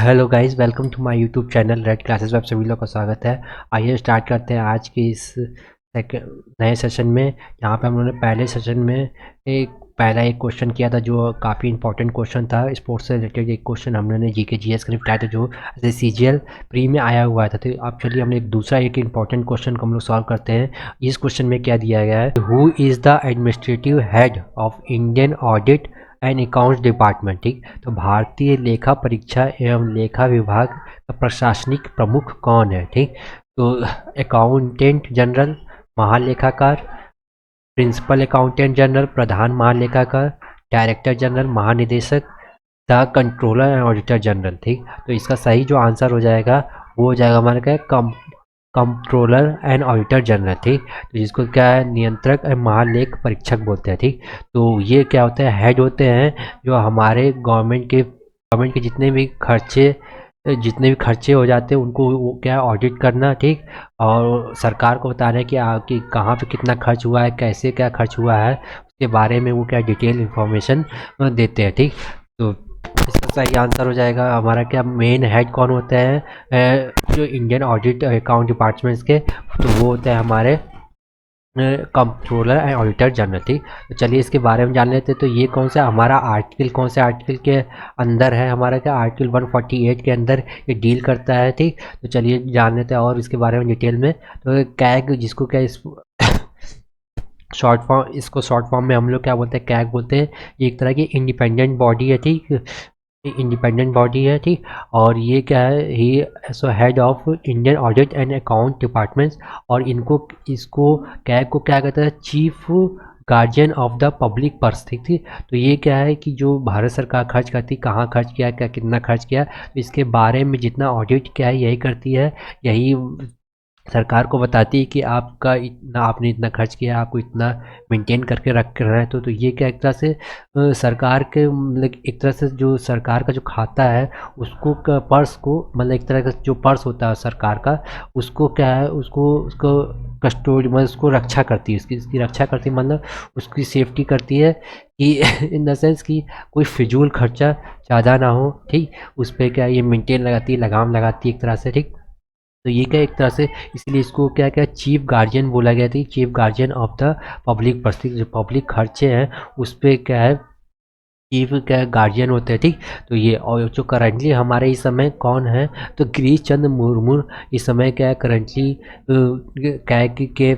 Hello guys, welcome to my YouTube channel red classes web. सभी लोग का स्वागत है। आइए स्टार्ट करते हैं आज के इस नए सेशन में। यहाँ पे हम लोगों ने पहले सेशन में एक क्वेश्चन किया था जो काफ़ी इंपॉर्टेंट क्वेश्चन था। स्पोर्ट्स से रिलेटेड एक क्वेश्चन हम लोगों ने जीके जीएस का निपटाया था जो सीजीएल प्री में आया हुआ था। तो अब चलिए हम एक इंपॉर्टेंट क्वेश्चन को हम लोग सॉल्व करते हैं। इस क्वेश्चन में क्या दिया गया है, who is the administrative head of Indian audit and accounts department. ठीक, तो भारतीय लेखा परीक्षा एवं लेखा विभाग का प्रशासनिक प्रमुख कौन है। ठीक, तो अकाउंटेंट जनरल, महालेखाकार, प्रिंसिपल अकाउंटेंट जनरल, प्रधान महालेखाकार, डायरेक्टर जनरल, महानिदेशक, the controller and auditor general. ठीक, तो इसका सही जो आंसर हो जाएगा वो हो जाएगा हमारे क्या, कंट्रोलर एंड ऑडिटर जनरल। ठीक, तो जिसको क्या है, नियंत्रक एवं महालेख परीक्षक बोलते हैं। ठीक, तो ये क्या होता है, हेड होते हैं जो हमारे गवर्नमेंट के जितने भी खर्चे हो जाते हैं उनको वो क्या ऑडिट करना। ठीक, और सरकार को बताना है कि कहाँ पे कितना खर्च हुआ है, कैसे क्या खर्च हुआ है, उसके बारे में वो क्या डिटेल इंफॉर्मेशन देते हैं। ठीक, तो इसका सही आंसर हो जाएगा हमारा क्या, मेन हेड कौन होते हैं जो इंडियन ऑडिट अकाउंट डिपार्टमेंट्स के, तो वो होते हैं हमारे कंट्रोलर एंड ऑडिटर जनरल। ठीक, तो चलिए इसके बारे में जान लेते हैं। तो ये कौन सा हमारा आर्टिकल, कौन से आर्टिकल के अंदर है, हमारा क्या आर्टिकल 148 के अंदर ये डील करता है। ठीक, तो चलिए जान लेते हैं और इसके बारे में डिटेल में। तो कैग, जिसको क्या इस शॉर्ट फॉर्म में हम लोग क्या बोलते हैं, कैग बोलते हैं। ये एक तरह की इंडिपेंडेंट बॉडी है। ठीक, इंडिपेंडेंट बॉडी है। ठीक, और ये क्या है, he so head of Indian audit and account departments. और इसको कैग को क्या कहते हैं, chief guardian of the public purse. ठीक थी, तो ये क्या है कि जो भारत सरकार खर्च करती, कहाँ खर्च किया, क्या कितना खर्च किया, तो इसके बारे में जितना ऑडिट क्या है यही करती है। यही सरकार को बताती है कि आपने इतना खर्च किया, आपको इतना मेंटेन करके रख रहे हैं। तो ये क्या एक तरह से सरकार के मतलब एक तरह से जो सरकार का जो खाता है उसको पर्स को, मतलब एक तरह का जो पर्स होता है सरकार का, उसको क्या है, उसको कस्टोडी मतलब उसको रक्षा करती है, इसकी रक्षा करती है, मतलब उसकी सेफ्टी करती है कि इन द सेंस कि कोई फिजूल खर्चा ज़्यादा ना हो। ठीक, उस पर क्या ये मेंटेन लगाती है, लगाम लगाती है एक तरह से। ठीक, तो ये क्या एक तरह से, इसलिए इसको क्या क्या चीफ गार्जियन बोला गया था, chief guardian of the public purse. जो पब्लिक खर्चे हैं उस पर क्या है, चीफ क्या गार्जियन होते हैं। ठीक, तो ये और जो करंटली हमारे इस समय कौन है, तो गिरीश चंद्र मुर्मू इस समय क्या है करंटली क्या है के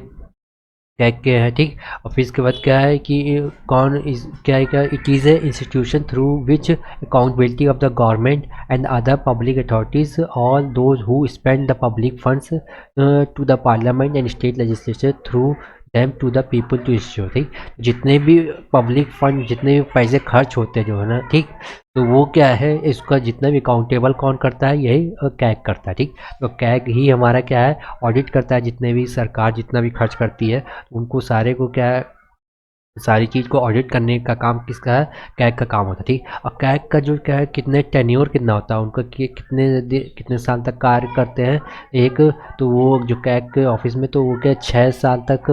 टैग के हैं। ठीक, और फिर इसके बाद क्या है कि कौन इस क्या है, क्या it is a institution through which accountability of the government and other public authorities all those who spend the public funds to the parliament and state legislature through them to the people to ensure. ठीक, जितने भी public fund, जितने भी पैसे खर्च होते हैं जो है ना, ठीक, तो वो क्या है, इसका जितना भी अकाउंटेबल कौन करता है, यही कैग करता है। ठीक, तो कैग ही हमारा क्या है, ऑडिट करता है जितने भी सरकार जितना भी खर्च करती है उनको सारे को क्या है, सारी चीज़ को ऑडिट करने का काम किसका है, कैग का काम होता है। ठीक, और कैग का जो क्या है, कितने टेन्योर कितना होता है उनका, कि कितने साल तक कार्य करते हैं एक, तो वो जो कैग के ऑफिस में, तो वो क्या 6 साल तक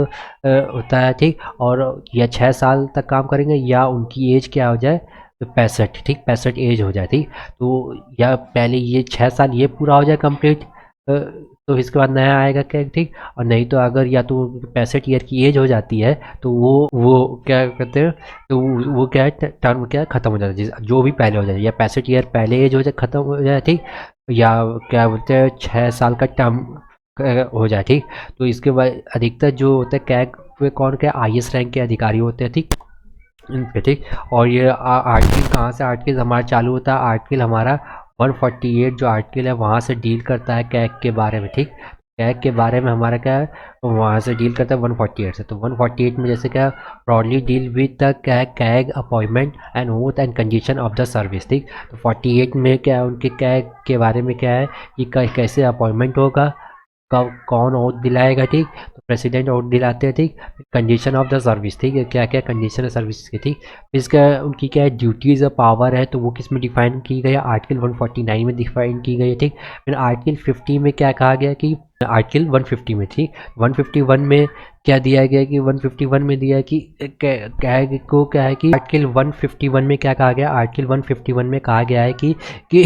होता है। ठीक, और या 6 साल तक काम करेंगे या उनकी एज क्या हो जाए, तो 65। ठीक, 65 एज हो जाए। ठीक, तो या पहले ये 6 साल ये पूरा हो जाए कंप्लीट, तो इसके बाद नया आएगा क्या। ठीक, और नहीं तो अगर या तो 65 ईयर की एज हो जाती है तो वो क्या कहते हैं, तो वो क्या है, टर्म क्या ख़त्म हो जाता है, जो भी पहले हो जाए, या 65 ईयर पहले एज हो जाए, ख़त्म हो जाए। ठीक, या क्या बोलते हैं 6 साल का टर्म हो जाए। ठीक, तो इसके बाद अधिकतर जो होता है कैग पे कौन क्या IAS रैंक के अधिकारी होते हैं। ठीक, इन पे। ठीक, और ये आर्टिकल कहाँ से, आर्टिकल हमारा चालू होता है, आर्टिकल हमारा 148 जो आर्टिकल है वहाँ से डील करता है कैग के बारे में। ठीक, कैग के बारे में हमारा क्या है, वहाँ से डील करता है 148 से। तो 148 में जैसे क्या, broadly deal with the CAG appointment and oath and condition of the service. ठीक, तो 48 में क्या है, उनके कैग के बारे में क्या है कि कैसे अपॉइंटमेंट होगा, कब कौन ओथ दिलाएगा। ठीक, तो प्रेसिडेंट ओथ दिलाते हैं। ठीक, कंडीशन ऑफ द सर्विस। ठीक है, क्या क्या कंडीशन है सर्विस की। ठीक, इसका उनकी क्या है, ड्यूटीज़ और पावर है, तो वो किस में डिफाइन की गई है, आर्टिकल 149 में डिफाइन की गई है। ठीक, फिर आर्टिकल 50 में क्या कहा गया कि आर्टिकल 150 में थी। 151 में क्या दिया गया कि 151 में दिया है कि क्या है कि आर्टिकल 151 में क्या कहा गया, आर्टिकल 151 में कहा गया है कि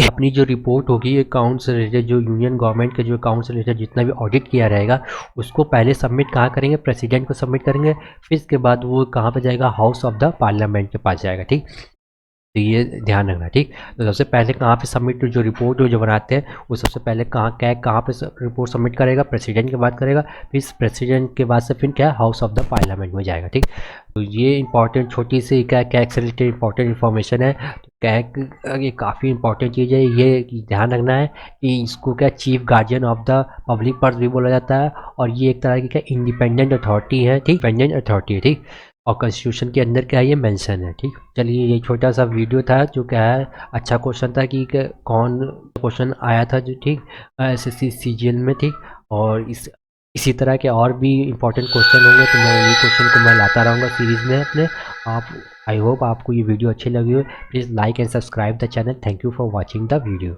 अपनी जो रिपोर्ट होगी अकाउंट से रिलेटेड, जो यूनियन गवर्नमेंट के जो अकाउंट से रिलेटेड जितना भी ऑडिट किया रहेगा उसको पहले सबमिट कहाँ करेंगे, प्रेसिडेंट को सबमिट करेंगे। फिर इसके बाद वो कहाँ पर जाएगा, हाउस ऑफ द पार्लियामेंट के पास जाएगा। ठीक, तो ये ध्यान रखना। ठीक, तो सबसे पहले कहाँ पे सबमिट, जो रिपोर्ट जो बनाते हैं वो सबसे पहले कहाँ पे रिपोर्ट सबमिट करेगा, प्रेसिडेंट के बाद करेगा। फिर प्रेसिडेंट के बाद से फिर क्या, हाउस ऑफ द पार्लियामेंट में जाएगा। ठीक, तो ये इंपॉर्टेंट छोटी सी कैग से रिलेटेड इंपॉर्टेंट इन्फॉर्मेशन है। तो कैग ये काफ़ी इंपॉर्टेंट चीज़ है, ये ध्यान रखना है कि इसको क्या chief guardian of the public purse भी बोला जाता है, और ये एक तरह की क्या इंडिपेंडेंट अथॉरिटी है। ठीक, इंडिपेंडेंट अथॉरिटी है। ठीक, और कॉन्स्टिट्यूशन के अंदर क्या है, ये मेंशन है। ठीक, चलिए ये छोटा सा वीडियो था जो क्या है, अच्छा क्वेश्चन था कि कौन क्वेश्चन आया था जो, ठीक, एसएससी सीजीएल में। ठीक, और इसी तरह के और भी इम्पोर्टेंट क्वेश्चन होंगे तो मैं ये क्वेश्चन को मैं लाता रहूँगा सीरीज़ में अपने। आप, आई होप आपको ये वीडियो अच्छी लगी हो। Please like and subscribe the channel. Thank you for watching the video.